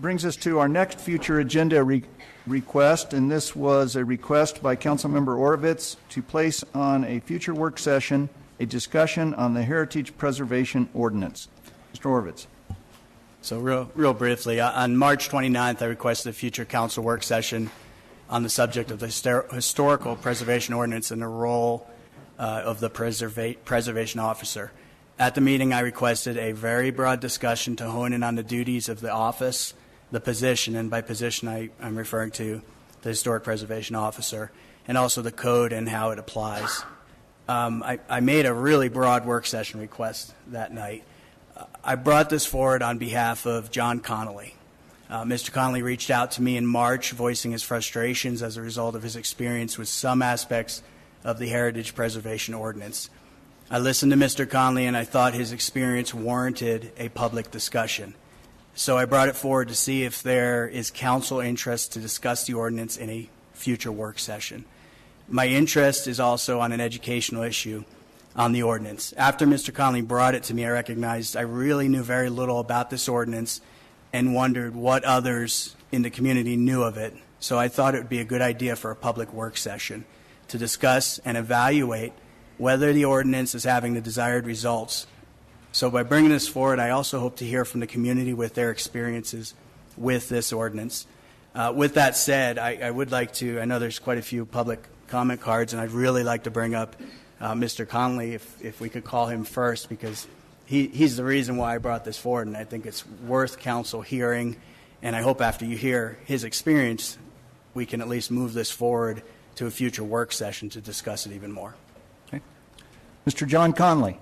brings us to our next future agenda request, and this was a request by Councilmember Orovitz to place on a future work session a discussion on the Heritage Preservation Ordinance. Mr. Orovitz. So real briefly, on March 29th, I requested a future council work session on the subject of the Historical Preservation Ordinance and the role of the preservation officer. At the meeting, I requested a very broad discussion to hone in on the duties of the office, the position, and by position I'm referring to the Historic Preservation Officer, and also the code and how it applies. I made a really broad work session request that night. I brought this forward on behalf of John Connolly. Mr. Connolly reached out to me in March, voicing his frustrations as a result of his experience with some aspects of the Heritage Preservation Ordinance. I listened to Mr. Connolly, and I thought his experience warranted a public discussion. So I brought it forward to see if there is council interest to discuss the ordinance in a future work session. My interest is also on an educational issue on the ordinance. After Mr. Connolly brought it to me, I recognized I really knew very little about this ordinance and wondered what others in the community knew of it. So I thought it would be a good idea for a public work session to discuss and evaluate whether the ordinance is having the desired results. So by bringing this forward, I also hope to hear from the community with their experiences with this ordinance. With that said, I would like to, I know there's quite a few public comment cards, and I'd really like to bring up Mr. Connolly, if we could call him first, because he's the reason why I brought this forward, and I think it's worth council hearing, and I hope after you hear his experience, we can at least move this forward to a future work session to discuss it even more. Okay. Mr. John Connolly.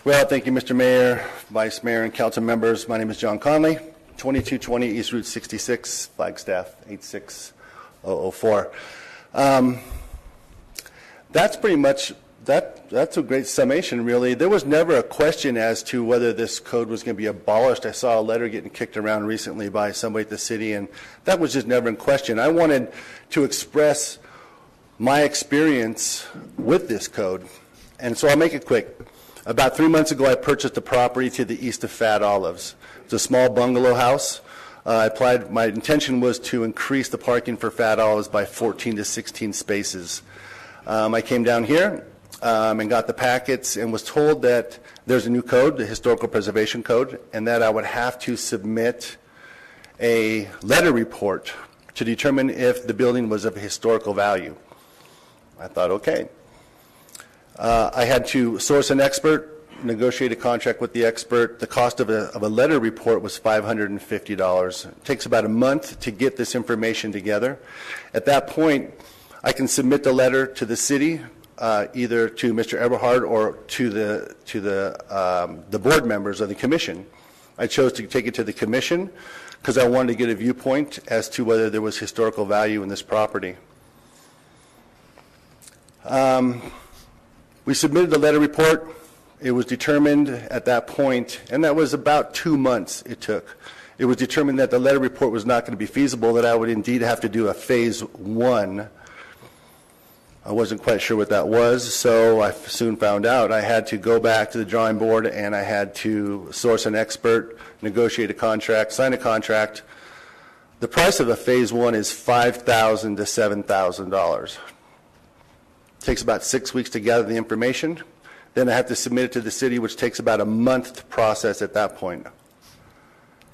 Well, thank you, Mr. Mayor, Vice Mayor, and council members. My name is John Connolly, 2220 East Route 66, Flagstaff 86004. That's pretty much, that's a great summation, really. There was never a question as to whether this code was going to be abolished. I saw a letter getting kicked around recently by somebody at the city, and that was just never in question. I wanted to express my experience with this code, and so I'll make it quick. About 3 months ago, I purchased a property to the east of Fat Olives. It's a small bungalow house. My intention was to increase the parking for Fat Olives by 14 to 16 spaces. I came down here and got the packets and was told that there's a new code, the Historical Preservation Code, and that I would have to submit a letter report to determine if the building was of historical value. I thought, okay. I had to source an expert, negotiate a contract with the expert. The cost of a letter report was $550. It takes about a month to get this information together. At that point, I can submit the letter to the city, either to Mr. Eberhard or to the board members of the commission. I chose to take it to the commission because I wanted to get a viewpoint as to whether there was historical value in this property. We submitted the letter report. It was determined at that point, and that was about 2 months it took. It was determined that the letter report was not going to be feasible, that I would indeed have to do a phase 1. I wasn't quite sure what that was, so I soon found out. I had to go back to the drawing board, and I had to source an expert, negotiate a contract, sign a contract. The price of a phase 1 is $5,000 to $7,000. Takes about 6 weeks to gather the information. Then I have to submit it to the city, which takes about a month to process at that point.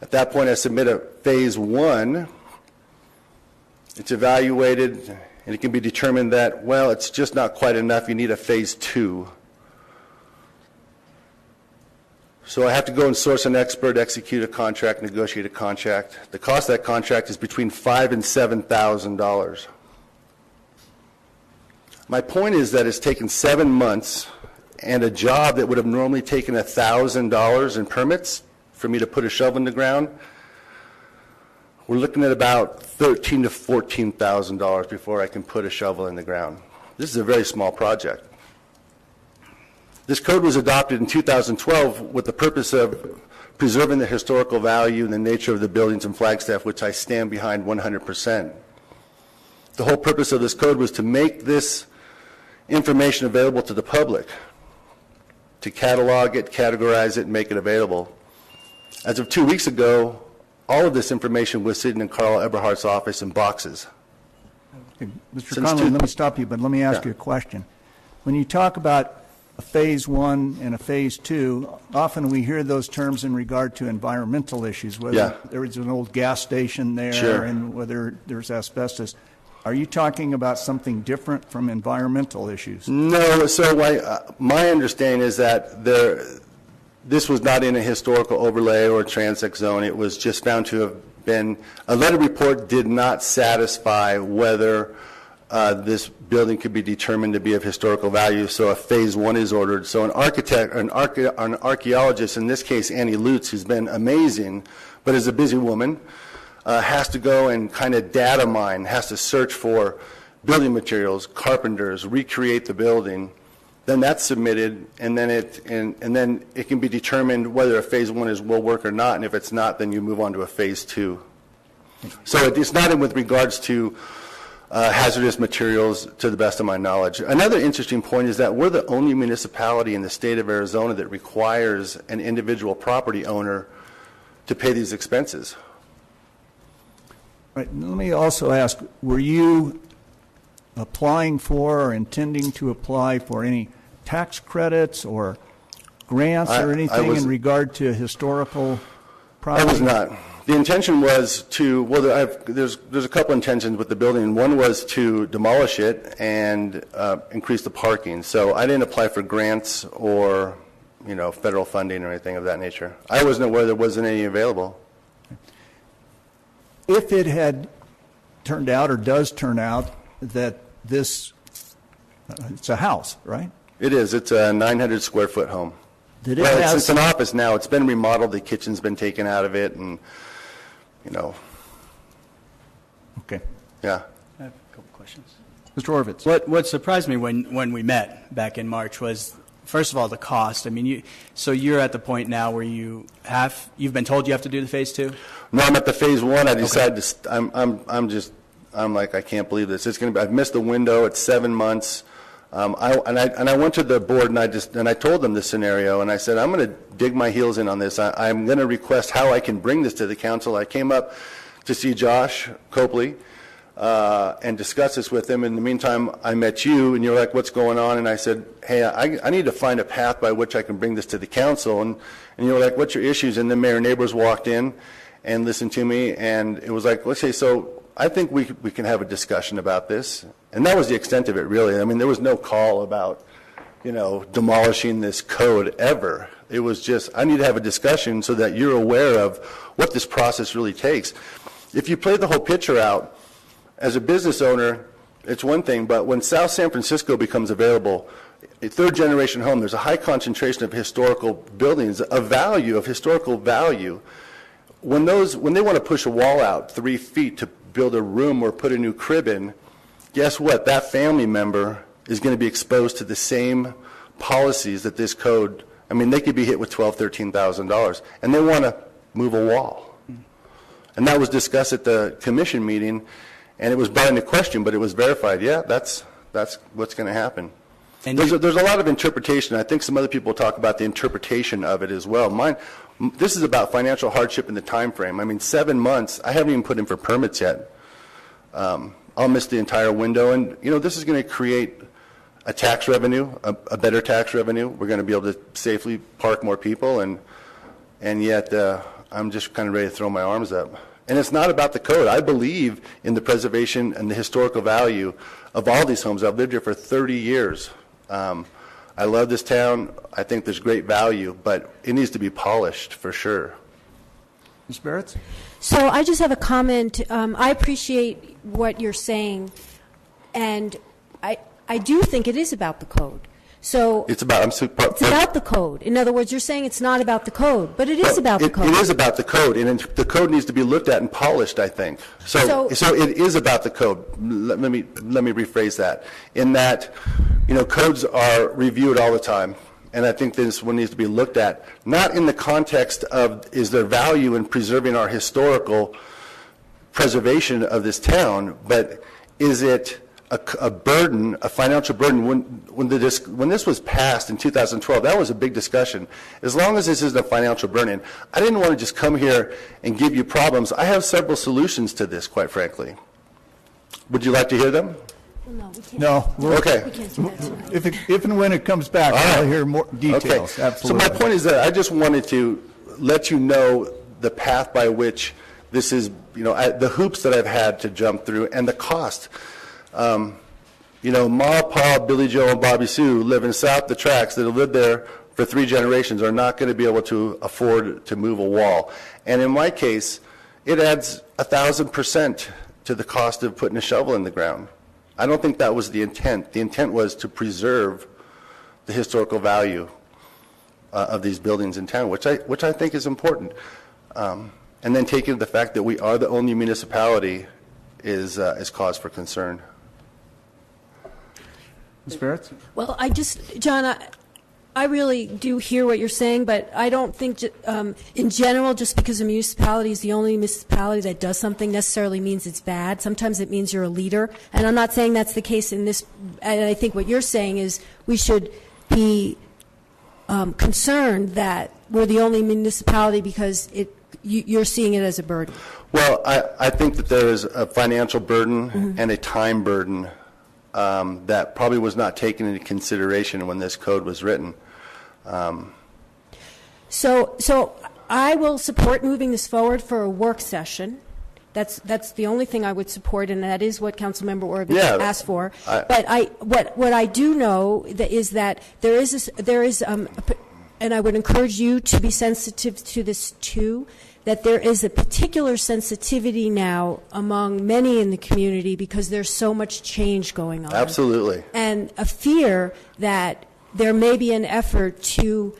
At that point, I submit a phase 1. It's evaluated, and it can be determined that, well, it's just not quite enough. You need a phase 2. So I have to go and source an expert, execute a contract, negotiate a contract. The cost of that contract is between $5,000 and $7,000. My point is that it's taken 7 months, and a job that would have normally taken $1,000 in permits for me to put a shovel in the ground, we're looking at about $13,000 to $14,000 before I can put a shovel in the ground. This is a very small project. This code was adopted in 2012 with the purpose of preserving the historical value and the nature of the buildings in Flagstaff, which I stand behind 100%. The whole purpose of this code was to make this information available to the public, to catalog it, categorize it, and make it available. As of 2 weeks ago, all of this information was sitting in Carl Eberhardt's office in boxes. Okay, Mr. Conlon, let me stop you, but let me ask you a question. When you talk about a phase one and a phase two, often we hear those terms in regard to environmental issues, whether there is an old gas station there and whether there's asbestos. Are you talking about something different from environmental issues? No. So my understanding is that this was not in a historical overlay or a transect zone. It was just found to have been, a letter report did not satisfy whether this building could be determined to be of historical value, so a phase one is ordered. So an archaeologist, in this case Annie Lutz, who's been amazing, but is a busy woman, has to go and kind of data mine, has to search for building materials, carpenters, recreate the building. Then that's submitted, and then it can be determined whether a phase one will work or not, and if it's not, then you move on to a phase two. So it's not in with regards to hazardous materials, to the best of my knowledge. Another interesting point is that we're the only municipality in the state of Arizona that requires an individual property owner to pay these expenses. Right. Let me also ask, were you applying for or intending to apply for any tax credits or grants or anything in regard to historical property? I was not. The intention was to, well, there's a couple intentions with the building. One was to demolish it and increase the parking. So I didn't apply for grants or, federal funding or anything of that nature. I wasn't aware there wasn't any available. If it had turned out or does turn out that this, it's a house, right? It is. It's a 900 square foot home. It's an office now. It's been remodeled. The kitchen's been taken out of it, and Okay. Yeah. I have a couple questions. Mr. Horvitz. What surprised me when we met back in March was, first of all, the cost. I mean, so you're at the point now where you've been told you have to do the phase two? No, I'm at the phase one. I decided to. I'm like, I can't believe this. It's going to be. I've missed the window. It's 7 months. I went to the board and I told them this scenario, and I said, I'm going to dig my heels in on this. I'm going to request how I can bring this to the council. I came up to see Josh Copley and discuss this with him. In the meantime, I met you, and you're like, what's going on? And I said, hey, I need to find a path by which I can bring this to the council. And you were like, what's your issues? And then Mayor Neighbors walked in and listened to me, and it was like, let's say, so I think we can have a discussion about this. And that was the extent of it, really. I mean, there was no call about, demolishing this code ever. It was just, I need to have a discussion so that you're aware of what this process really takes. If you play the whole picture out, as a business owner, it's one thing, but when South San Francisco becomes available, a third-generation home, there's a high concentration of historical buildings, of historical value. When they want to push a wall out 3 feet to build a room or put a new crib in, guess what? That family member is going to be exposed to the same policies that this code, they could be hit with $12,000, $13,000, and they want to move a wall. And that was discussed at the commission meeting, and it was brought into question, but it was verified. Yeah, that's what's going to happen. And there's a lot of interpretation. I think some other people talk about the interpretation of it as well. This is about financial hardship in the time frame. 7 months. I haven't even put in for permits yet. I'll miss the entire window, and this is going to create a tax revenue, a better tax revenue. We're going to be able to safely park more people, and yet I'm just kind of ready to throw my arms up. And it's not about the code. I believe in the preservation and the historical value of all these homes. I've lived here for 30 years. I love this town. I think there's great value, but it needs to be polished for sure. Ms. Barrett? So I just have a comment. I appreciate what you're saying, and I do think it is about the code. So it's about the code. In other words, you're saying it's not about the code, but it is about the code. It is about the code, and the code needs to be looked at and polished, I think. So it is about the code. Let me rephrase that. In that, codes are reviewed all the time, and I think this one needs to be looked at, not in the context of is there value in preserving our historical preservation of this town, but is it a burden, a financial burden? When this was passed in 2012, that was a big discussion. As long as this isn't a financial burden, I didn't want to just come here and give you problems. I have several solutions to this, quite frankly. Would you like to hear them? No, we can't. No. Okay. We can't do that tonight. If and when it comes back, I'll hear more details. Okay. Absolutely. So my point is that I just wanted to let you know the path by which this is, the hoops that I've had to jump through and the cost. Ma, Pa, Billy Joe, and Bobby Sue live in south the tracks that have lived there for 3 generations are not going to be able to afford to move a wall. And in my case, it adds 1,000% to the cost of putting a shovel in the ground. I don't think that was the intent. The intent was to preserve the historical value of these buildings in town, which I think is important. And then taking the fact that we are the only municipality is cause for concern. Ms. Barrett? Well, John, I really do hear what you're saying, but I don't think, in general, just because a municipality is the only municipality that does something necessarily means it's bad. Sometimes it means you're a leader. And I'm not saying that's the case in this. And I think what you're saying is we should be concerned that we're the only municipality because you're seeing it as a burden. Well, I think that there is a financial burden and a time burden that probably was not taken into consideration when this code was written. So I will support moving this forward for a work session. That's the only thing I would support, and that is what Councilmember Orovitz asked for. What I do know is that there is and I would encourage you to be sensitive to this too, that there is a particular sensitivity now among many in the community because there's so much change going on. Absolutely. And a fear that there may be an effort to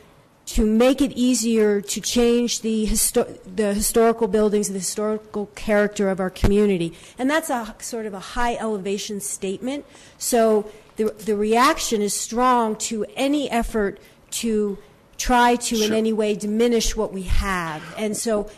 make it easier to change the historical buildings, the historical character of our community. And that's a sort of a high elevation statement. So the reaction is strong to any effort to try to in any way diminish what we have. And so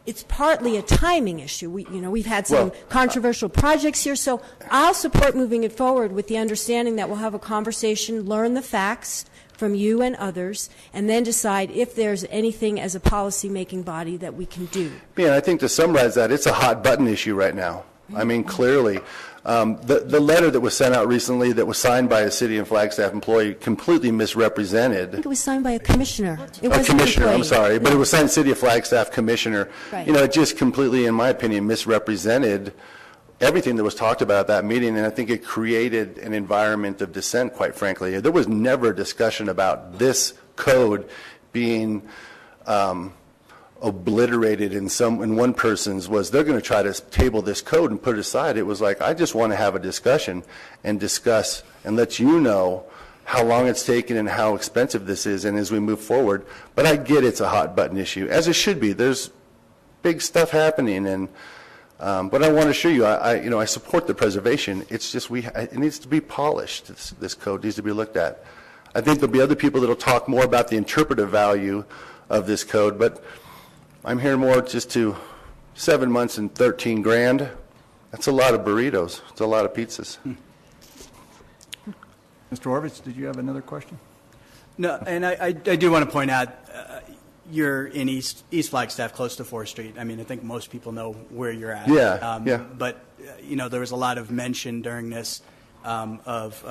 it's partly a timing issue. We've had some controversial projects here, so I'll support moving it forward with the understanding that we'll have a conversation, learn the facts from you and others, and then decide if there's anything as a policy-making body that we can do. Yeah, I think to summarize that, it's a hot button issue right now. I mean, clearly. The letter that was sent out recently that was signed by a city and Flagstaff employee completely misrepresented. I think it was signed by a commissioner. A commissioner, I'm sorry. But it was signed City of Flagstaff commissioner. Right. It just completely, in my opinion, misrepresented everything that was talked about at that meeting, and I think it created an environment of dissent, quite frankly. There was never a discussion about this code being obliterated in one person's was they're going to try to table this code and put it aside. It was like, I just want to have a discussion and discuss and let you know how long it's taken and how expensive this is and as we move forward. But I get it's a hot button issue, as it should be. There's big stuff happening, and but I want to assure you, I support the preservation. It's just it needs to be polished. This code needs to be looked at. I think there'll be other people that'll talk more about the interpretive value of this code, but I'm hearing more just to 7 months and 13 grand. That's a lot of burritos. It's a lot of pizzas. Mr. Orovitz, did you have another question? No, and I do want to point out, you're in East Flagstaff, close to 4th Street. I mean, I think most people know where you're at. Yeah. But, there was a lot of mention during this of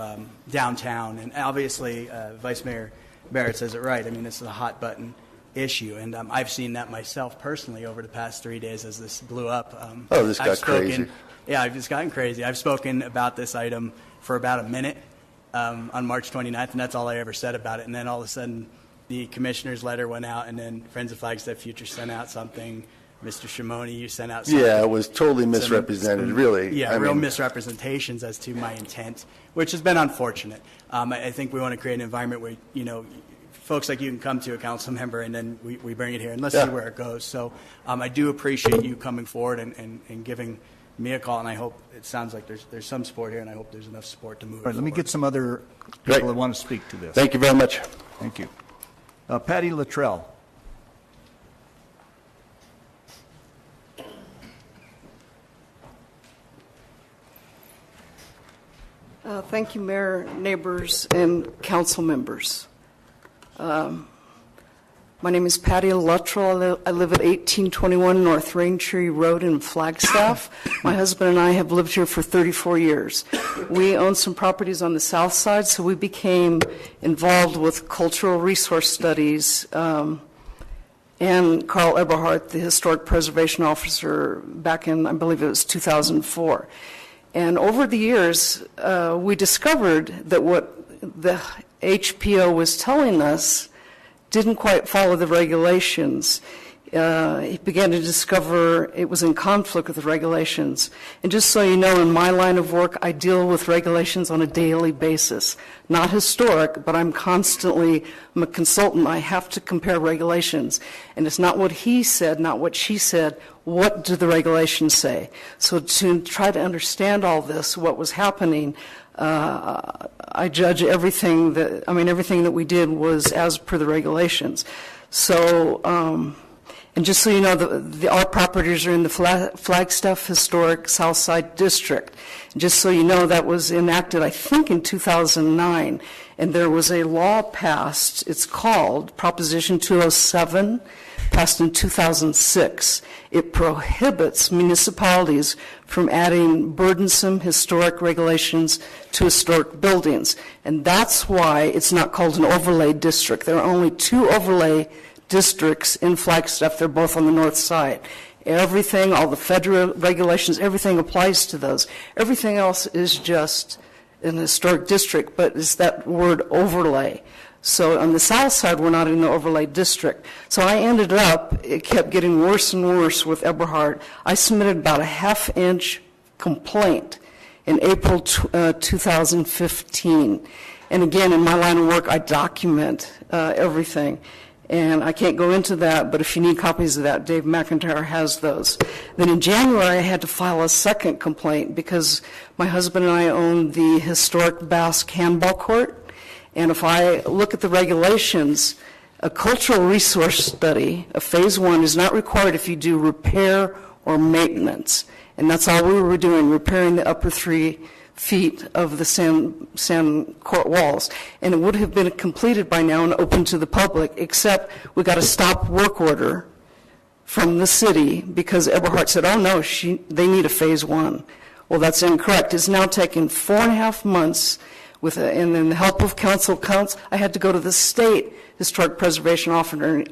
downtown. And obviously, Vice Mayor Barrett says it right. I mean, this is a hot button issue. And I've seen that myself personally over the past 3 days as this blew up. This got crazy. Yeah, it's gotten crazy. I've spoken about this item for about a minute on March 29th, and that's all I ever said about it. And then all of a sudden, the commissioner's letter went out, and then Friends of Flagstaff Future sent out something. Mr. Shimoni, you sent out something. Yeah, it was totally misrepresented, really. Yeah, real misrepresentations as to my intent, which has been unfortunate. I think we want to create an environment where, folks like you can come to a council member, and then we bring it here, and let's see where it goes. So I do appreciate you coming forward and giving me a call, and I hope it sounds like there's some support here, and I hope there's enough support to move it forward. Let me get some other people that want to speak to this. Thank you very much. Thank you. Patty Luttrell. Thank you, Mayor, neighbors, and council members. My name is Patty Luttrell. I live at 1821 North Raintree Road in Flagstaff. My husband and I have lived here for 34 years. We own some properties on the south side, so we became involved with cultural resource studies. And Carl Eberhardt, the historic preservation officer, back in, I believe it was 2004. And over the years, we discovered that what the HPO was telling us didn't quite follow the regulations. He began to discover it was in conflict with the regulations. And just so you know, in my line of work, I deal with regulations on a daily basis. Not historic, but I'm a consultant. I have to compare regulations. And it's not what he said, not what she said. What do the regulations say? So to try to understand all this, what was happening, I judge everything that we did was as per the regulations. So, and just so you know, our properties are in the Flagstaff Historic Southside District. And just so you know, that was enacted, I think, in 2009. And there was a law passed, it's called Proposition 207, passed in 2006. It prohibits municipalities from adding burdensome historic regulations to historic buildings. And that's why it's not called an overlay district. There are only 2 overlay districts in Flagstaff. They're both on the north side. Everything, all the federal regulations, everything applies to those. Everything else is just an historic district, but it's that word overlay. So on the south side, we're not in the overlay district. So I ended up, it kept getting worse and worse with Eberhard. I submitted about a half-inch complaint in April 2015. And again, in my line of work, I document everything. And I can't go into that, but if you need copies of that, Dave McIntyre has those. Then in January, I had to file a second complaint because my husband and I own the historic Basque handball court. And if I look at the regulations, a cultural resource study, a phase 1, is not required if you do repair or maintenance. And that's all we were doing, repairing the upper 3 feet of the sand court walls. And it would have been completed by now and open to the public, except we got a stop work order from the city because Eberhard said, oh no, they need a phase 1. Well, that's incorrect. It's now taken 4.5 months and then the help of council, I had to go to the state historic preservation officer, and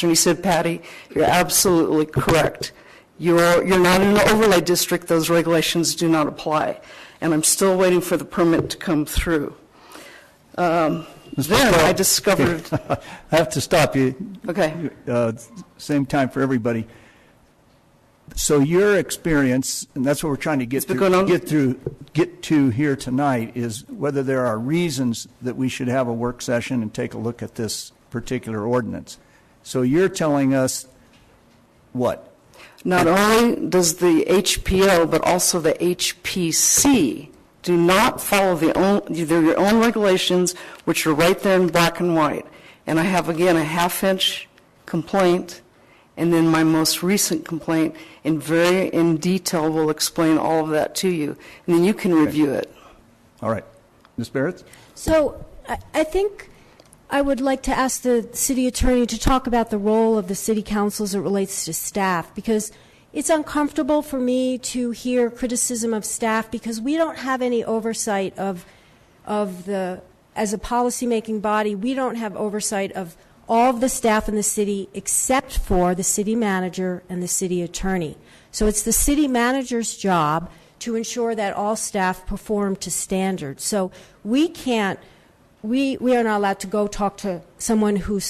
he said, Patty, you're absolutely correct. You're not in an overlay district. Those regulations do not apply. And I'm still waiting for the permit to come through. Then I discovered... I have to stop you. Okay. Same time for everybody. So your experience, and that's what we're trying to get to here tonight, is whether there are reasons that we should have a work session and take a look at this particular ordinance. So you're telling us what? Not only does the HPO, but also the HPC do not follow your own regulations, which are right there in black and white. And I have, again, a half-inch complaint, and then my most recent complaint in detail will explain all of that to you. And then you can review it. All right. Ms. Barrett? So I think I would like to ask the city attorney to talk about the role of the city council as it relates to staff, because it's uncomfortable for me to hear criticism of staff because we don't have any oversight as a policymaking body, we don't have oversight of all of the staff in the city except for the city manager and the city attorney. So it's the city manager's job to ensure that all staff perform to standards. So we are not allowed to go talk to someone who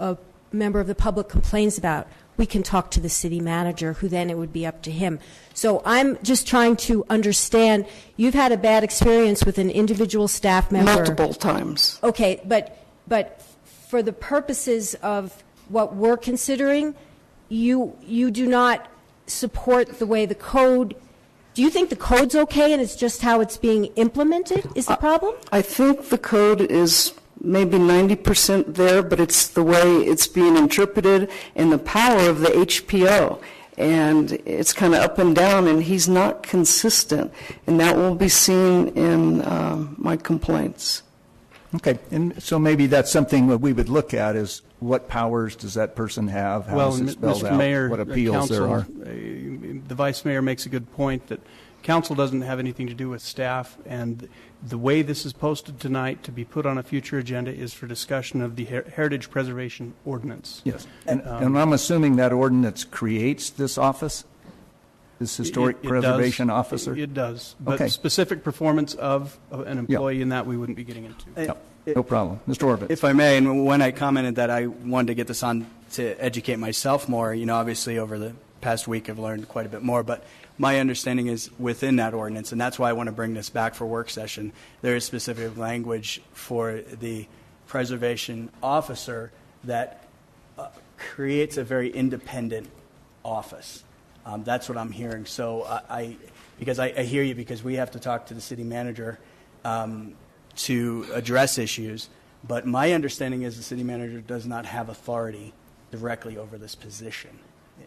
a member of the public complains about. We can talk to the city manager, who then it would be up to him. So I'm just trying to understand, you've had a bad experience with an individual staff member. Multiple times. Okay, but for the purposes of what we're considering, you do not support the way the code. Do you think the code's okay and it's just how it's being implemented is the problem? I think the code is maybe 90% there, but it's the way it's being interpreted and the power of the HPO. and it's kind of up and down, and he's not consistent, and that will be seen in my complaints. Okay, and so maybe that's something that we would look at is what powers does that person have? How is it spelled Mr. out? Mayor, What appeals there are? The Vice Mayor makes a good point that council doesn't have anything to do with staff, and the way this is posted tonight to be put on a future agenda is for discussion of the Heritage Preservation Ordinance. Yes, and I'm assuming that ordinance creates this office, this historic preservation officer? It does, but Okay. specific performance of an employee in that we wouldn't be getting into. No problem. Mr. Orbit. If I may, and when I commented that I wanted to get this on to educate myself more, obviously over the past week I've learned quite a bit more, but my understanding is within that ordinance, and that's why I want to bring this back for work session, there is specific language for the preservation officer that creates a very independent office. That's what I'm hearing. So because I hear you, because we have to talk to the city manager to address issues, but my understanding is the city manager does not have authority directly over this position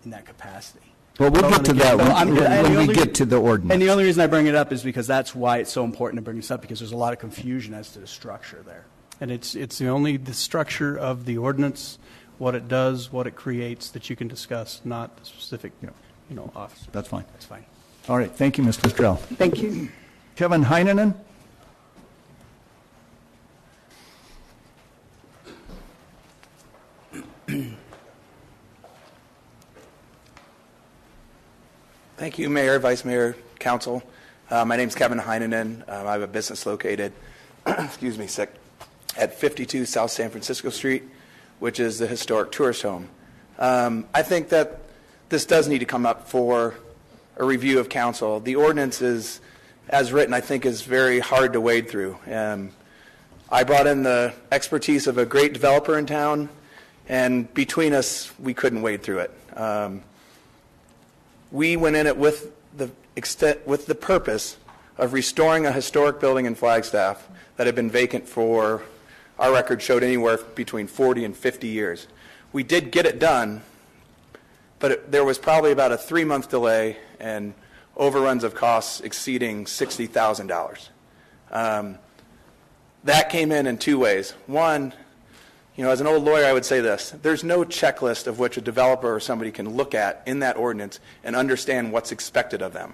in that capacity. Well, we'll get to that when we get to the ordinance. And the only reason I bring it up is because that's why it's so important to bring this up, because there's a lot of confusion as to the structure there. And it's the structure of the ordinance, what it does, what it creates, that you can discuss, not the specific, officer. That's fine. That's fine. All right. Thank you, Ms. Fistrell. Thank you. Kevin Heinonen? Thank you, Mayor, Vice Mayor, Council. My name is Kevin Heinonen. I have a business located, at 52 South San Francisco Street, which is the historic tourist home. I think that this does need to come up for a review of council. The ordinance is, as written, I think is very hard to wade through. I brought in the expertise of a great developer in town, and between us, we couldn't wade through it. We went in it with the purpose of restoring a historic building in Flagstaff that had been vacant for, our record showed, anywhere between 40 and 50 years. We did get it done, but there was probably about a 3-month delay and overruns of costs exceeding $60,000. That came in 2 ways. One, as an old lawyer, I would say this. There's no checklist of which a developer or somebody can look at in that ordinance and understand what's expected of them.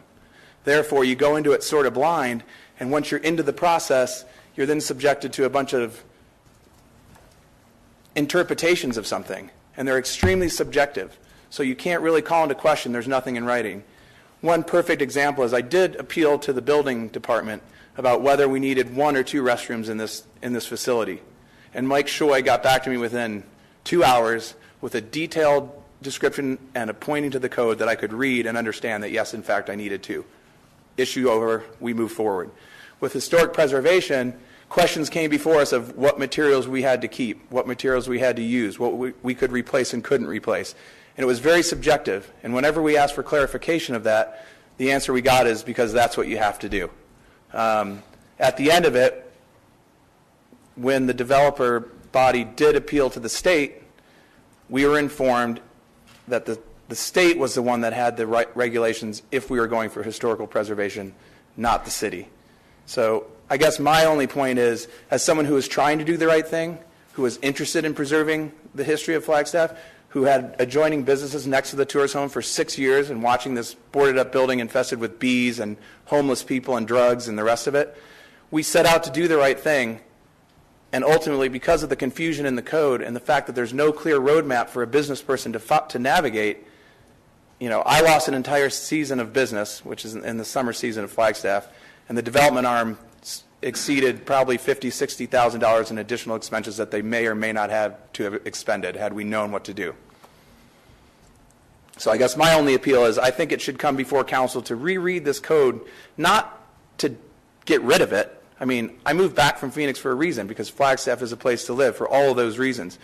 Therefore, you go into it sort of blind, and once you're into the process, you're then subjected to a bunch of interpretations of something, and they're extremely subjective. So you can't really call into question. There's nothing in writing. One perfect example is I did appeal to the building department about whether we needed 1 or 2 restrooms in this facility. And Mike Shoy got back to me within 2 hours with a detailed description and a pointing to the code that I could read and understand that, yes, in fact, I needed to. Issue over, we move forward. With historic preservation, questions came before us of what materials we had to keep, what materials we had to use, what we could replace and couldn't replace. And it was very subjective. And whenever we asked for clarification of that, the answer we got is because that's what you have to do. At the end of it, when the developer body did appeal to the state, we were informed that the state was the one that had the right regulations if we were going for historical preservation, not the city. So I guess my only point is, as someone who is trying to do the right thing, who is interested in preserving the history of Flagstaff, who had adjoining businesses next to the tourist home for 6 years and watching this boarded up building infested with bees and homeless people and drugs and the rest of it, we set out to do the right thing. And ultimately, because of the confusion in the code and the fact that there's no clear roadmap for a business person to navigate, I lost an entire season of business, which is in the summer season of Flagstaff, and the development arm exceeded probably $50,000, $60,000 in additional expenses that they may or may not have to have expended had we known what to do. So I guess my only appeal is I think it should come before council to reread this code, not to get rid of it. I mean, I moved back from Phoenix for a reason, because Flagstaff is a place to live for all of those reasons.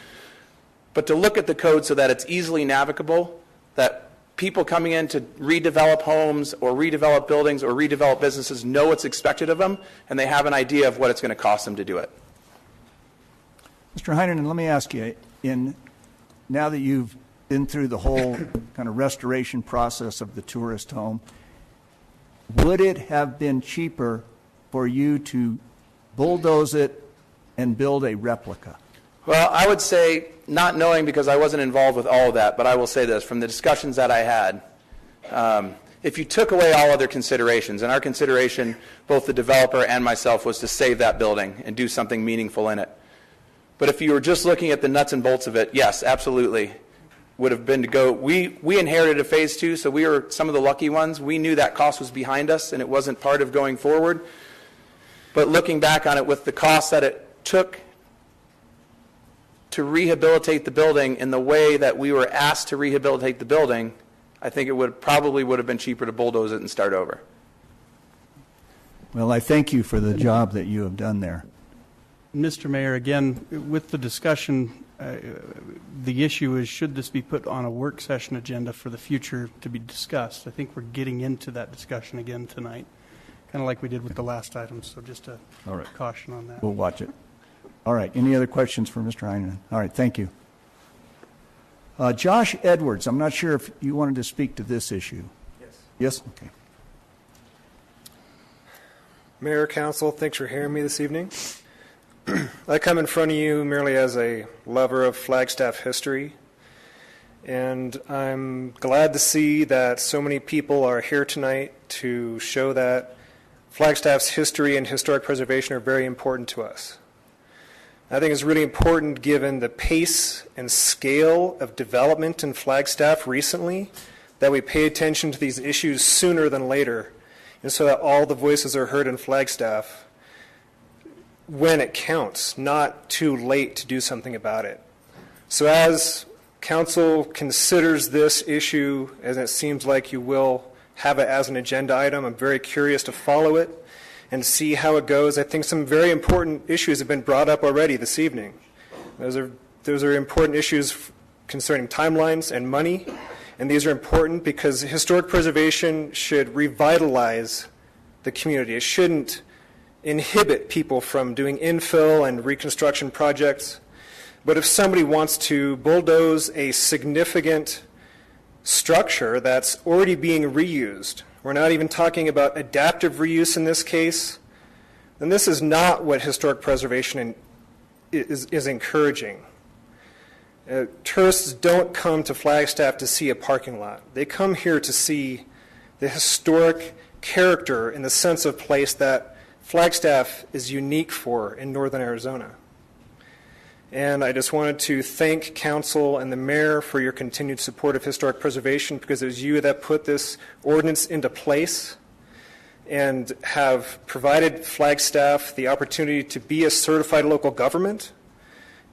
But to look at the code so that it's easily navigable, that people coming in to redevelop homes or redevelop buildings or redevelop businesses know what's expected of them, and they have an idea of what it's going to cost them to do it. Mr. Heinonen, let me ask you, now that you've been through the whole kind of restoration process of the tourist home, would it have been cheaper for you to bulldoze it and build a replica? Well, I would say, not knowing because I wasn't involved with all of that, but I will say this, from the discussions that I had, if you took away all other considerations, and our consideration, both the developer and myself, was to save that building and do something meaningful in it. But if you were just looking at the nuts and bolts of it, yes, absolutely, would have been to go. We inherited a phase 2, so we were some of the lucky ones. We knew that cost was behind us, and it wasn't part of going forward. But looking back on it, with the cost that it took to rehabilitate the building in the way that we were asked to rehabilitate the building, I think it probably would have been cheaper to bulldoze it and start over. Well, I thank you for the job that you have done there. Mr. Mayor, again, with the discussion, the issue is, should this be put on a work session agenda for the future to be discussed? I think we're getting into that discussion again tonight, kind of like we did with the last item, so just a caution on that. We'll watch it. All right. Any other questions for Mr. Heinen? All right. Thank you. Josh Edwards, I'm not sure if you wanted to speak to this issue. Yes. Yes? Okay. Mayor, Council, thanks for hearing me this evening. I come in front of you merely as a lover of Flagstaff history, and I'm glad to see that so many people are here tonight to show that Flagstaff's history and historic preservation are very important to us. I think it's really important, given the pace and scale of development in Flagstaff recently, that we pay attention to these issues sooner than later, and so that all the voices are heard in Flagstaff when it counts, not too late to do something about it. So as Council considers this issue, as it seems like you will have it as an agenda item, I'm very curious to follow it and see how it goes. I think some very important issues have been brought up already this evening. Those are important issues concerning timelines and money, and these are important because historic preservation should revitalize the community. It shouldn't inhibit people from doing infill and reconstruction projects. But if somebody wants to bulldoze a significant structure that's already being reused, we're not even talking about adaptive reuse in this case, then this is not what historic preservation is encouraging. Tourists don't come to Flagstaff to see a parking lot. They come here to see the historic character in the sense of place that Flagstaff is unique for in northern Arizona. And I just wanted to thank Council and the Mayor for your continued support of historic preservation, because it was you that put this ordinance into place and have provided Flagstaff the opportunity to be a certified local government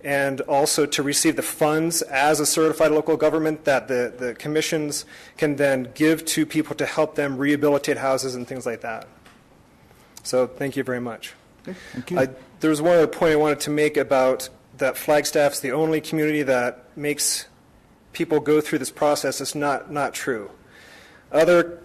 and also to receive the funds as a certified local government that the commissions can then give to people to help them rehabilitate houses and things like that. So thank you very much. Okay, thank you. There was one other point I wanted to make about that Flagstaff's the only community that makes people go through this process. It's not true. Other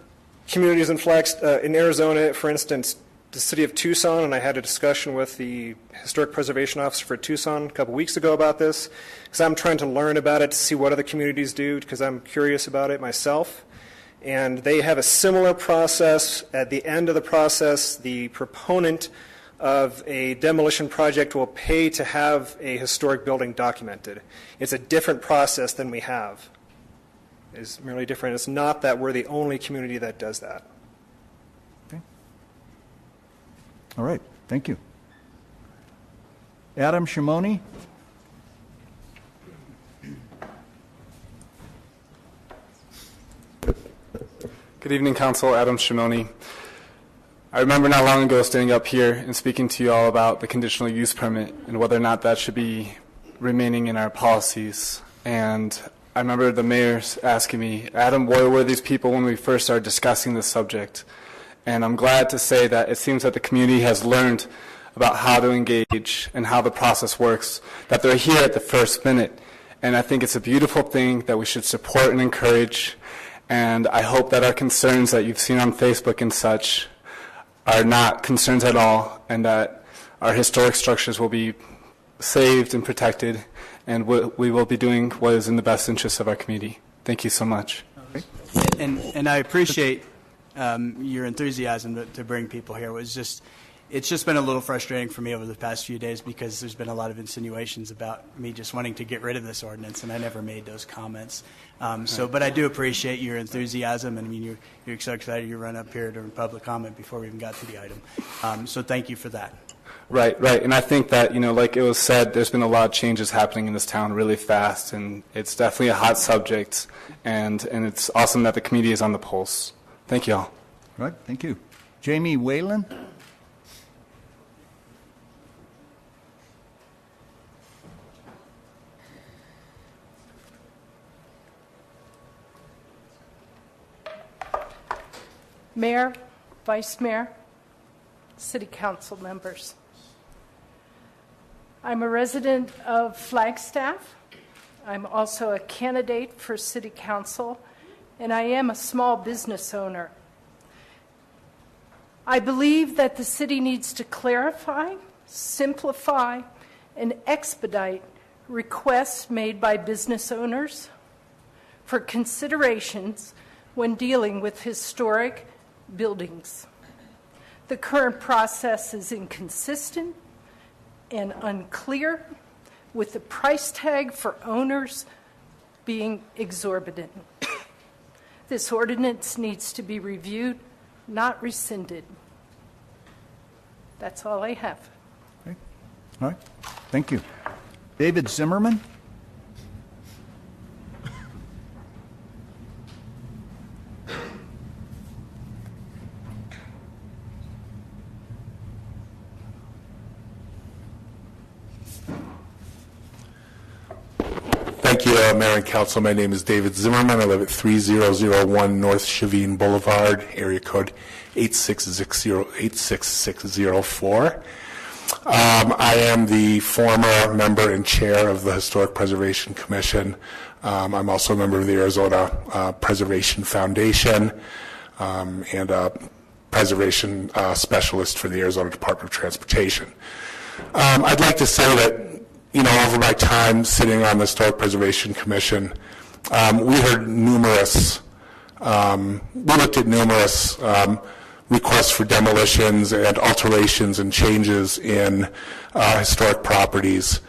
communities in Arizona, for instance, the city of Tucson, and I had a discussion with the Historic Preservation Officer for Tucson a couple weeks ago about this, because I'm trying to learn about it to see what other communities do, because I'm curious about it myself. And they have a similar process. At the end of the process, the proponent of a demolition project will pay to have a historic building documented. It's a different process than we have. It's merely different. It's not that we're the only community that does that. Okay. All right. Thank you. Adam Shimoni. Good evening, Council. Adam Shimoni. I remember not long ago standing up here and speaking to you all about the conditional use permit and whether or not that should be remaining in our policies. And I remember the mayor asking me, Adam, where were these people when we first started discussing this subject? And I'm glad to say that it seems that the community has learned about how to engage and how the process works, that they're here at the first minute. And I think it's a beautiful thing that we should support and encourage. And I hope that our concerns that you've seen on Facebook and such are not concerns at all, and that our historic structures will be saved and protected, and we will be doing what is in the best interest of our community. Thank you so much. And I appreciate your enthusiasm to bring people here. It's just been a little frustrating for me over the past few days because there's been a lot of insinuations about me just wanting to get rid of this ordinance, and I never made those comments. But I do appreciate your enthusiasm, and I mean, you're so excited you run up here during public comment before we even got to the item. So thank you for that. Right. And I think that, like it was said, there's been a lot of changes happening in this town really fast, and it's definitely a hot subject, and it's awesome that the community is on the pulse. Thank you all. All right, thank you. Jamie Whalen? Mayor, Vice Mayor, City Council members. I'm a resident of Flagstaff. I'm also a candidate for City Council, and I am a small business owner. I believe that the city needs to clarify, simplify, and expedite requests made by business owners for considerations when dealing with historic buildings. The current process is inconsistent and unclear, with the price tag for owners being exorbitant. This ordinance needs to be reviewed, not rescinded. That's all I have. Okay. All right. Thank you. David Zimmerman? Thank you, Mayor and Council. My name is David Zimmerman. I live at 3001 North Chavine Boulevard, area code 866004. I am the former member and chair of the Historic Preservation Commission. I'm also a member of the Arizona Preservation Foundation and a preservation specialist for the Arizona Department of Transportation. I'd like to say that over my time sitting on the Historic Preservation Commission, we looked at numerous requests for demolitions and alterations and changes in historic properties.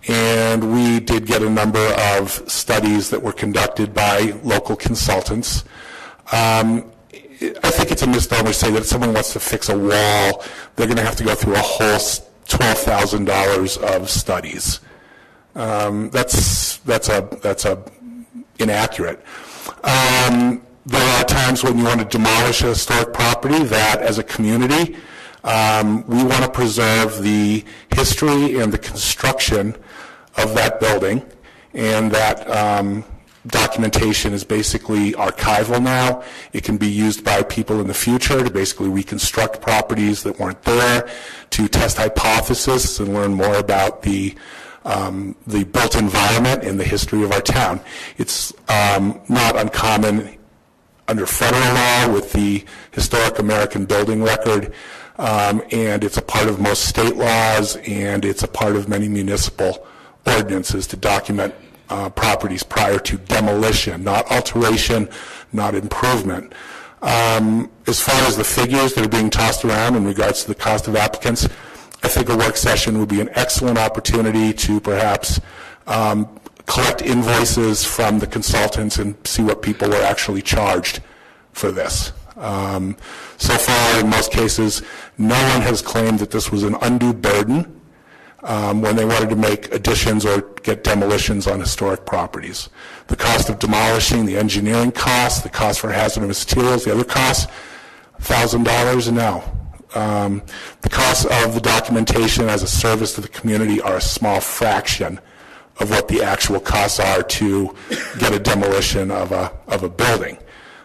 And we did get a number of studies that were conducted by local consultants. I think it's a misnomer to say that if someone wants to fix a wall, they're going to have to go through a whole $12,000 of studies. That's inaccurate. There are times when you want to demolish a historic property that, as a community, we want to preserve the history and the construction of that building, and that documentation is basically archival now. It can be used by people in the future to basically reconstruct properties that weren't there, to test hypotheses and learn more about the built environment and the history of our town. It's not uncommon under federal law with the Historic American Building Record, and it's a part of most state laws, and it's a part of many municipal ordinances to document properties prior to demolition, not alteration, not improvement. As far as the figures that are being tossed around in regards to the cost of applicants, I think a work session would be an excellent opportunity to perhaps collect invoices from the consultants and see what people were actually charged for this. So far, in most cases, no one has claimed that this was an undue burden when they wanted to make additions or get demolitions on historic properties. The cost of demolishing, the engineering costs, the cost for hazardous materials, the other costs, $1,000 now. The costs of the documentation as a service to the community are a small fraction of what the actual costs are to get a demolition of a building.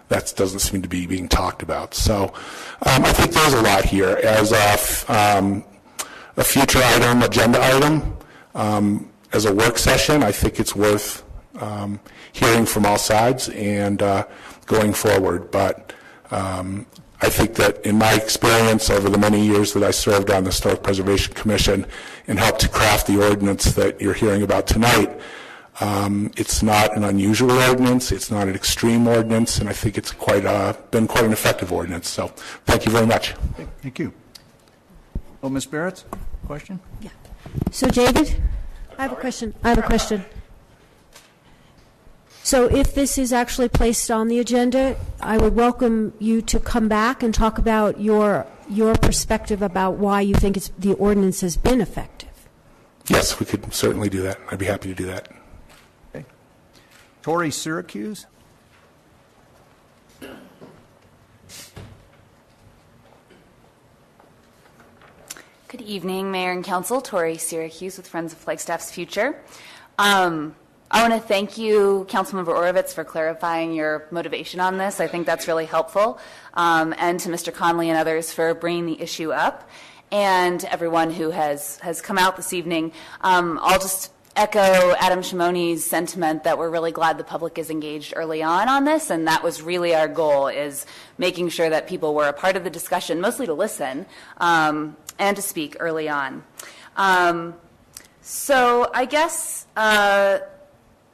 That doesn't seem to be being talked about. So I think there's a lot here. As a future item, agenda item, as a work session, I think it's worth hearing from all sides and going forward. But I think that in my experience over the many years that I served on the Historic Preservation Commission and helped to craft the ordinance that you're hearing about tonight, it's not an unusual ordinance, it's not an extreme ordinance, and I think it's been quite an effective ordinance. So thank you very much. Thank you. Oh, Ms. Barrett, question? Yeah. So, David, I have a question. So if this is actually placed on the agenda, I would welcome you to come back and talk about your perspective about why you think the ordinance has been effective. Yes, we could certainly do that. I'd be happy to do that. Okay. Tori Syracuse. Good evening, Mayor and Council. Tori Syracuse with Friends of Flagstaff's Future. I want to thank you, Councilmember Orovitz, for clarifying your motivation on this. I think that's really helpful. And to Mr. Conley and others for bringing the issue up, and everyone who has come out this evening. I'll just echo Adam Shimoni's sentiment that we're really glad the public is engaged early on this, and that was really our goal, is making sure that people were a part of the discussion, mostly to listen and to speak early on. So I guess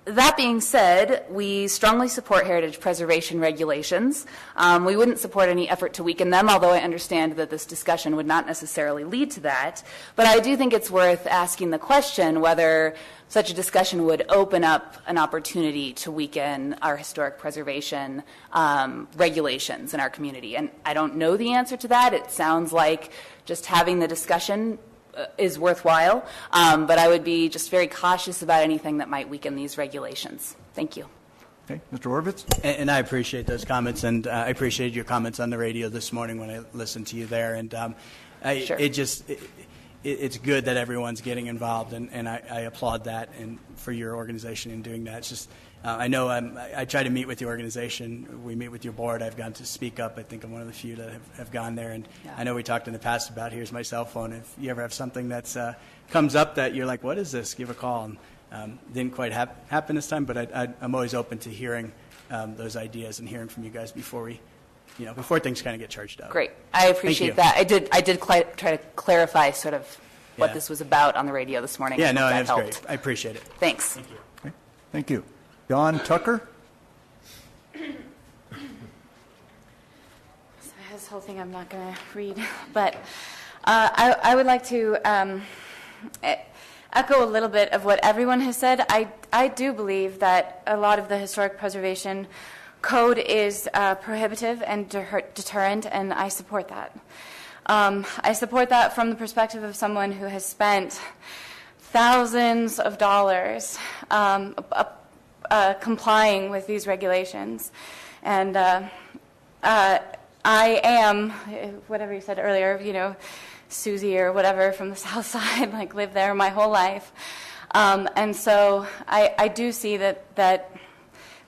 that being said, we strongly support heritage preservation regulations. We wouldn't support any effort to weaken them, although I understand that this discussion would not necessarily lead to that. But I do think it's worth asking the question whether such a discussion would open up an opportunity to weaken our historic preservation regulations in our community. And I don't know the answer to that. It sounds like just having the discussion is worthwhile, but I would be just very cautious about anything that might weaken these regulations. Thank you. Okay, Mr. Orovitz? And I appreciate those comments, and I appreciated your comments on the radio this morning when I listened to you there. And Sure. It's good that everyone's getting involved, and I applaud that and for your organization in doing that. It's just, I know I try to meet with the organization. We meet with your board. I've gone to Speak Up. I think I'm one of the few that have gone there. And Yeah. I I know we talked in the past about here's my cell phone. If you ever have something that's comes up that you're like, what is this? Give a call. And didn't quite happen this time, but I'm always open to hearing those ideas and hearing from you guys before things kind of get charged up. Great. I appreciate that. I did try to clarify sort of what Yeah. this was about on the radio this morning. Yeah, I no, hope that's that great. helped. I appreciate it. Thanks. Thank you. Okay, thank you. Don Tucker? So this whole thing I'm not going to read, but I would like to echo a little bit of what everyone has said. I do believe that a lot of the historic preservation code is prohibitive and deterrent, and I support that. I support that from the perspective of someone who has spent thousands of dollars complying with these regulations. And I am, whatever you said earlier, Susie or whatever from the South Side, like lived there my whole life. And so I do see that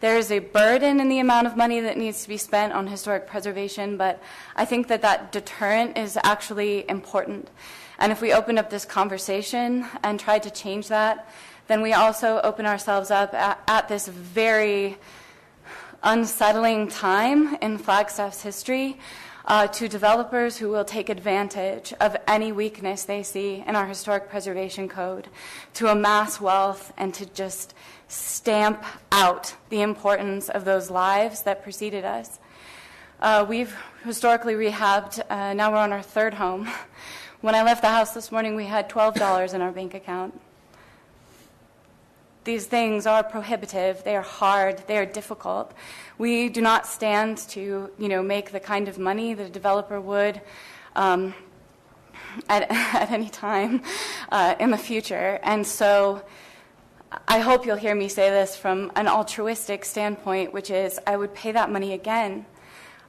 there is a burden in the amount of money that needs to be spent on historic preservation, but I think that deterrent is actually important. And if we open up this conversation and try to change that, then we also open ourselves up at this very unsettling time in Flagstaff's history to developers who will take advantage of any weakness they see in our historic preservation code to amass wealth and to just stamp out the importance of those lives that preceded us. We've historically rehabbed, now we're on our third home. When I left the house this morning, we had $12 in our bank account. These things are prohibitive, they are hard, they are difficult. We do not stand to, make the kind of money that a developer would at any time in the future. And so I hope you'll hear me say this from an altruistic standpoint, which is I would pay that money again.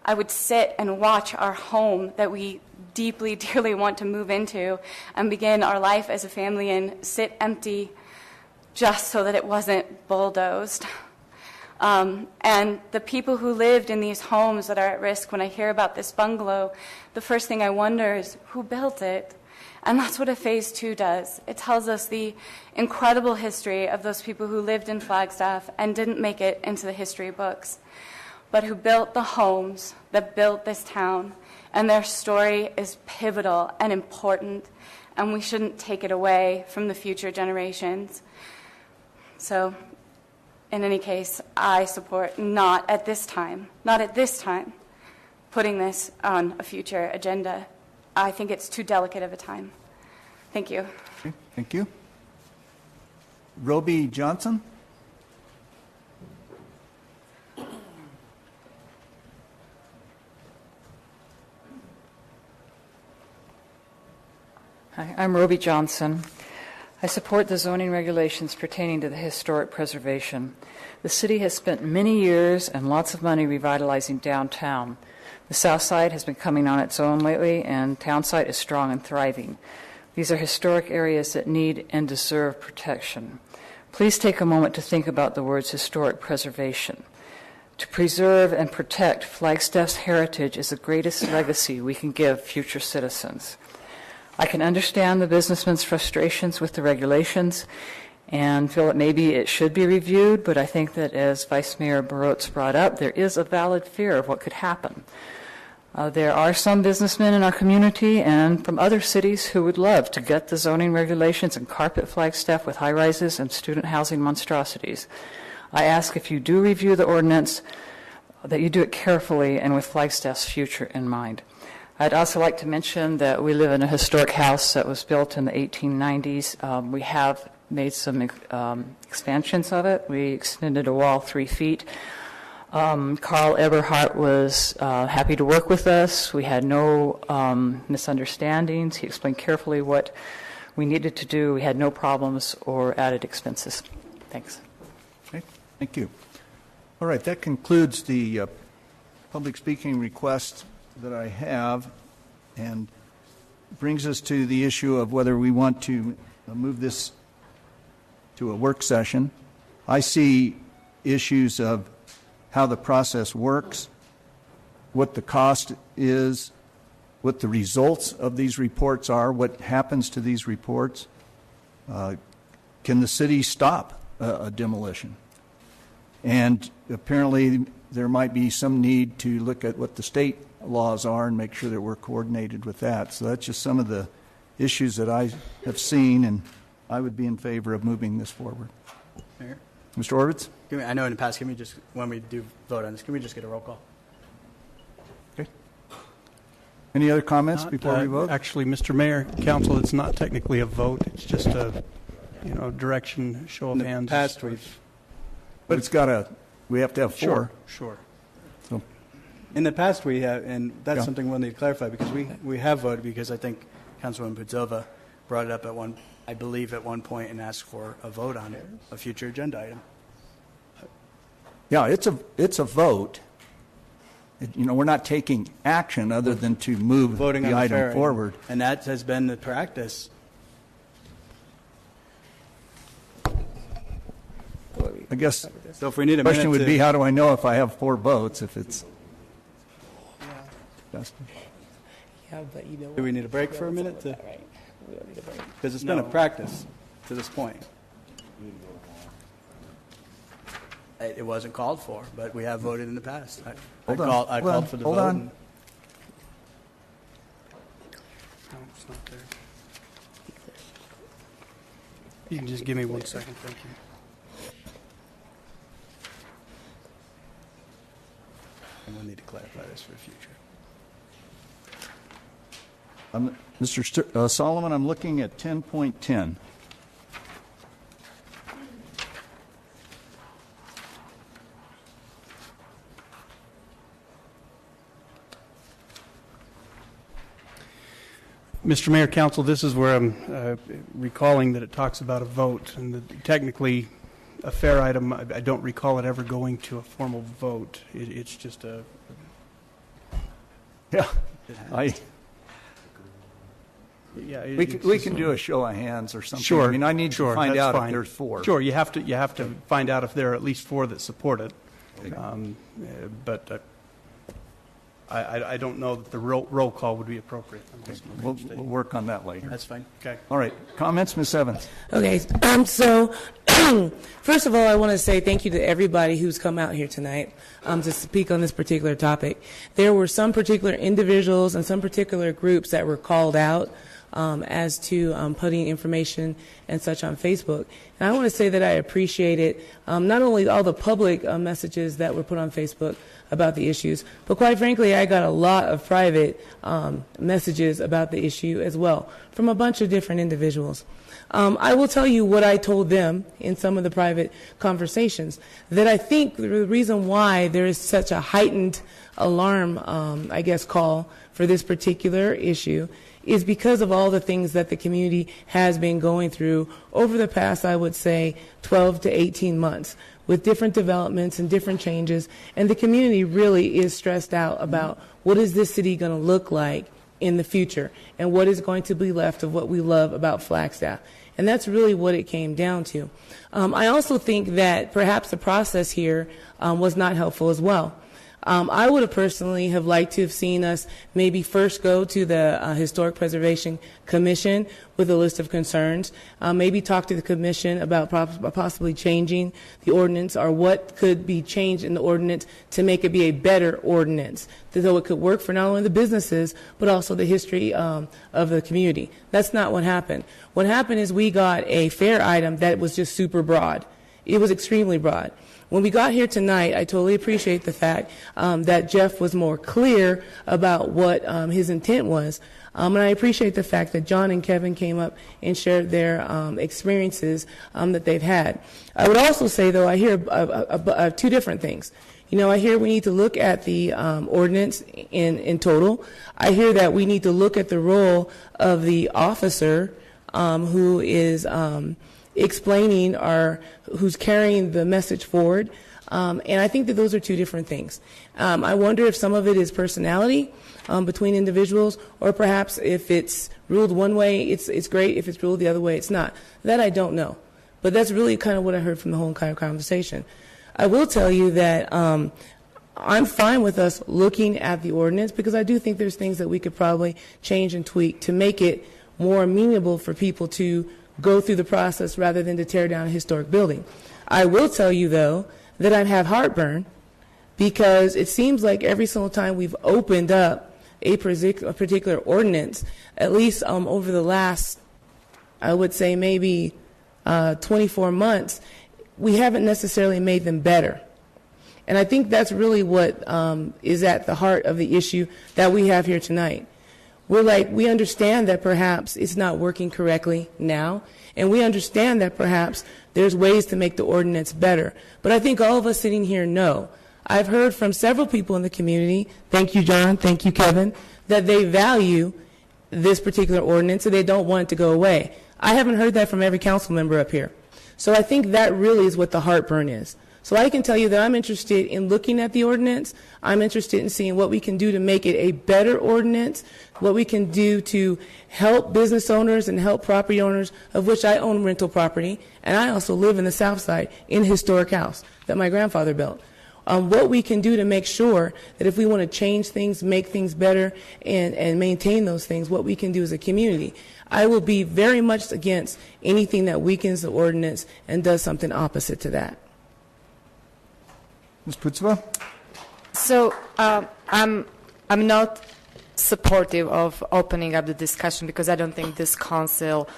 I would sit and watch our home that we deeply, dearly want to move into and begin our life as a family and sit empty just so that it wasn't bulldozed. And the people who lived in these homes that are at risk, when I hear about this bungalow, the first thing I wonder is who built it? And that's what a Phase 2 does. It tells us the incredible history of those people who lived in Flagstaff and didn't make it into the history books, but who built the homes that built this town and their story is pivotal and important, and we shouldn't take it away from the future generations. So, in any case, I support not at this time, putting this on a future agenda. I think it's too delicate of a time. Thank you. Okay, thank you. Roby Johnson? Hi, I'm Roby Johnson. I support the zoning regulations pertaining to the historic preservation. The city has spent many years and lots of money revitalizing downtown. The south side has been coming on its own lately, and townside is strong and thriving. These are historic areas that need and deserve protection. Please take a moment to think about the words historic preservation. To preserve and protect Flagstaff's heritage is the greatest legacy we can give future citizens. I can understand the businessman's frustrations with the regulations and feel that maybe it should be reviewed, but I think that, as Vice Mayor Barotz brought up, there is a valid fear of what could happen. There are some businessmen in our community and from other cities who would love to get the zoning regulations and carpet Flagstaff with high-rises and student housing monstrosities. I ask, if you do review the ordinance, that you do it carefully and with Flagstaff's future in mind. I'd also like to mention that we live in a historic house that was built in the 1890s. We have made some expansions of it. We extended a wall 3 feet. Carl Eberhardt was happy to work with us. We had no misunderstandings. He explained carefully what we needed to do. We had no problems or added expenses. Thanks. Okay, thank you. All right, that concludes the public speaking requests that I have, and brings us to the issue of whether we want to move this to a work session. I see issues of how the process works, what the cost is, what the results of these reports are, what happens to these reports. Can the city stop a demolition? And apparently there might be some need to look at what the state laws are and make sure that we're coordinated with that. So that's just some of the issues that I have seen, and I would be in favor of moving this forward. Mayor? Mr. Orvitz? I know in the past, can we just, when we do vote on this, can we just get a roll call? Okay. Any other comments before we vote? Actually, Mr. Mayor, Council, it's not technically a vote. It's just a, direction, show of hands. In the past, but it's got a, we have to have 4. Sure. So, in the past, we have, and that's something we'll need to clarify, because we have voted, because I think Councilwoman Pudzova brought it up at one point and asked for a vote on it, a future agenda item. Yeah, it's a vote. We're not taking action other than to move voting the on item forward. And that has been the practice. I guess so. If we need the question would be, how do I know if I have 4 votes if it's Justin? Yeah, but do we need a break for a minute? Right. We don't need a break. Because it's been a practice to this point. It wasn't called for, but we have voted in the past. I called for the vote. Hold on. No, it's not there. You can just give me 1 second, thank you. And we'll need to clarify this for the future. Mr. Solomon, I'm looking at 10.10. Mr. Mayor, Council, this is where I'm recalling that it talks about a vote, and technically a fair item, I don't recall it ever going to a formal vote. It's just a... Yeah, we can do a show of hands or something. Sure. I mean, I need to find out if there's 4. Sure, you have to find out if there are at least 4 that support it. Okay. I don't know that the roll call would be appropriate. I'm just We'll work on that later. That's fine. Okay. All right. Comments, Ms. Evans? Okay, so first of all, I want to say thank you to everybody who's come out here tonight to speak on this particular topic. There were some particular individuals and some particular groups that were called out as to putting information and such on Facebook. And I want to say that I appreciate it, not only all the public messages that were put on Facebook about the issues, but quite frankly, I got a lot of private messages about the issue as well from a bunch of different individuals. I will tell you what I told them in some of the private conversations, that I think the reason why there is such a heightened alarm, call for this particular issue is because of all the things that the community has been going through over the past, I would say, 12 to 18 months with different developments and different changes. And the community really is stressed out about what is this city going to look like in the future and what is going to be left of what we love about Flagstaff. And that's really what it came down to. I also think that perhaps the process here was not helpful as well. I would have personally have liked to have seen us maybe first go to the Historic Preservation Commission with a list of concerns, maybe talk to the commission about possibly changing the ordinance or what could be changed in the ordinance to make it be a better ordinance, so it could work for not only the businesses but also the history of the community. That's not what happened. What happened is we got a fair item that was just super broad. It was extremely broad. When we got here tonight, I totally appreciate the fact that Jeff was more clear about what his intent was. And I appreciate the fact that John and Kevin came up and shared their experiences that they've had. I would also say, though, I hear two different things. You know, I hear we need to look at the ordinance in total. I hear that we need to look at the role of the officer who is explaining who's carrying the message forward. And I think that those are two different things. I wonder if some of it is personality between individuals, or perhaps if it's ruled one way, it's great. If it's ruled the other way, it's not. That I don't know. But that's really kind of what I heard from the whole kind of conversation. I will tell you that I'm fine with us looking at the ordinance because I do think there's things that we could probably change and tweak to make it more amenable for people to go through the process rather than to tear down a historic building. I will tell you, though, that I have heartburn because it seems like every single time we've opened up a particular ordinance, at least over the last, I would say maybe 24 months, we haven't necessarily made them better. And I think that's really what is at the heart of the issue that we have here tonight. We understand that perhaps it's not working correctly now, and we understand that perhaps there's ways to make the ordinance better. But I think all of us sitting here know. I've heard from several people in the community, thank you, John, thank you, Kevin, that they value this particular ordinance and they don't want it to go away. I haven't heard that from every council member up here. So I think that really is what the heartburn is. So I can tell you that I'm interested in looking at the ordinance. I'm interested in seeing what we can do to make it a better ordinance, what we can do to help business owners and help property owners, of which I own rental property, and I also live in the South Side in a historic house that my grandfather built. What we can do to make sure that if we want to change things, make things better, and maintain those things, what we can do as a community. I will be very much against anything that weakens the ordinance and does something opposite to that. Ms. Putzva? So I'm not supportive of opening up the discussion because I don't think this council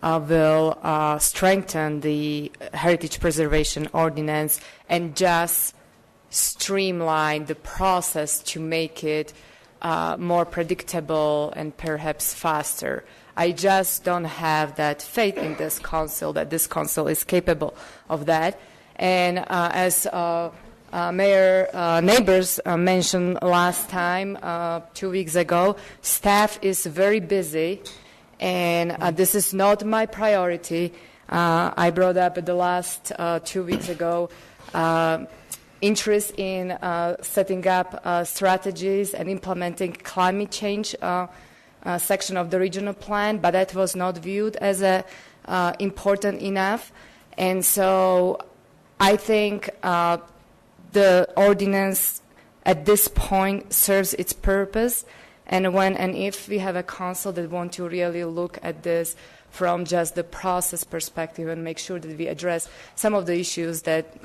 will strengthen the heritage preservation ordinance and just streamline the process to make it more predictable and perhaps faster. I just don't have that faith in this council, that this council is capable of that. And as Mayor Neighbors mentioned last time, 2 weeks ago, staff is very busy, and this is not my priority. I brought up the last 2 weeks ago interest in setting up strategies and implementing climate change section of the regional plan, but that was not viewed as important enough. And so I think the ordinance at this point serves its purpose. And when and if we have a council that want to really look at this from just the process perspective and make sure that we address some of the issues that,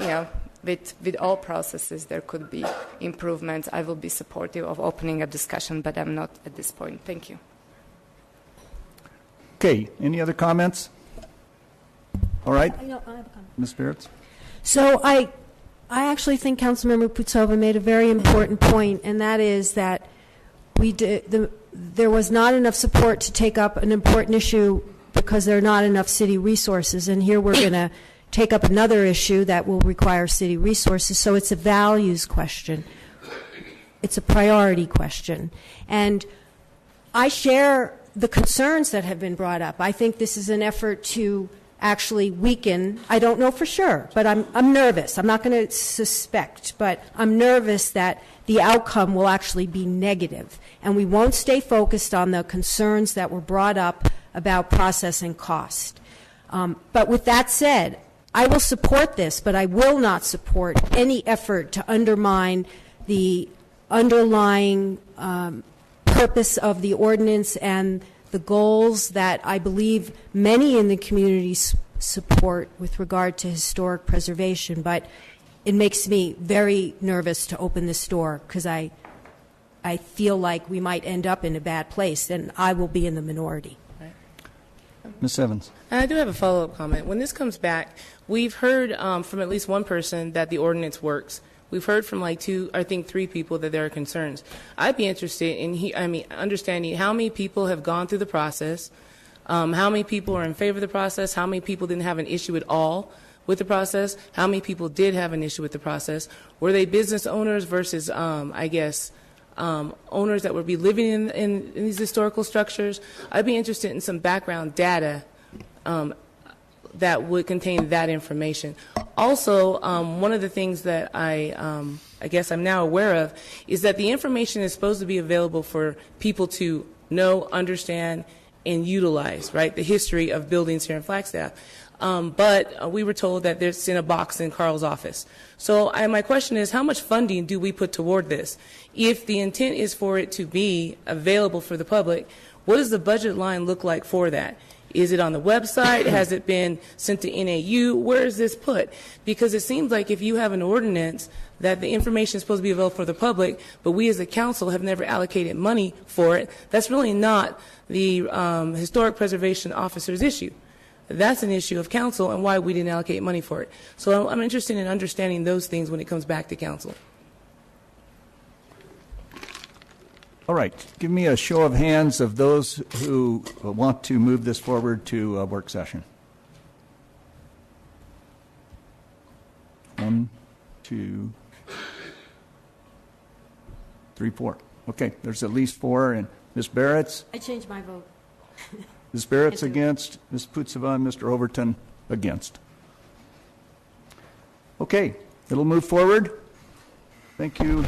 with all processes there could be improvements, I will be supportive of opening a discussion, but I'm not at this point. Thank you. Okay, any other comments? All right. I have a comment. Ms. Barretts? So I actually think Councilmember Putsova made a very important point, and that is that there was not enough support to take up an important issue because there are not enough city resources, and here we're going to take up another issue that will require city resources. So it's a values question. It's a priority question. And I share the concerns that have been brought up. I think this is an effort to actually weaken. I don't know for sure, but I'm nervous. I'm not going to suspect, but I'm nervous that the outcome will actually be negative, and we won't stay focused on the concerns that were brought up about process and cost. But with that said, I will support this, but I will not support any effort to undermine the underlying purpose of the ordinance and the goals that I believe many in the community support with regard to historic preservation. But it makes me very nervous to open this door because I feel like we might end up in a bad place, and I will be in the minority. Ms. Evans. I do have a follow-up comment. When this comes back, we've heard from at least one person that the ordinance works. We've heard from like 3 people that there are concerns. I'd be interested in understanding how many people have gone through the process, how many people are in favor of the process, how many people didn't have an issue at all with the process, how many people did have an issue with the process. Were they business owners versus, owners that would be living in these historical structures? I'd be interested in some background data that would contain that information. Also, one of the things that I guess I'm now aware of is that the information is supposed to be available for people to know, understand, and utilize, right, the history of buildings here in Flagstaff. But we were told that it's in a box in Carl's office. So my question is, how much funding do we put toward this? If the intent is for it to be available for the public, what does the budget line look like for that? Is it on the website? Has it been sent to NAU? Where is this put? Because it seems like if you have an ordinance that the information is supposed to be available for the public, but we as a council have never allocated money for it, that's really not the historic preservation officer's issue. That's an issue of council and why we didn't allocate money for it. So I'm interested in understanding those things when it comes back to council. All right. Give me a show of hands of those who want to move this forward to a work session. 1, 2, 3, 4. Okay, there's at least 4. And Ms. Barretts? I changed my vote. Ms. Barretts against, Ms. Putsova and Mr. Overton against. Okay, it'll move forward. Thank you.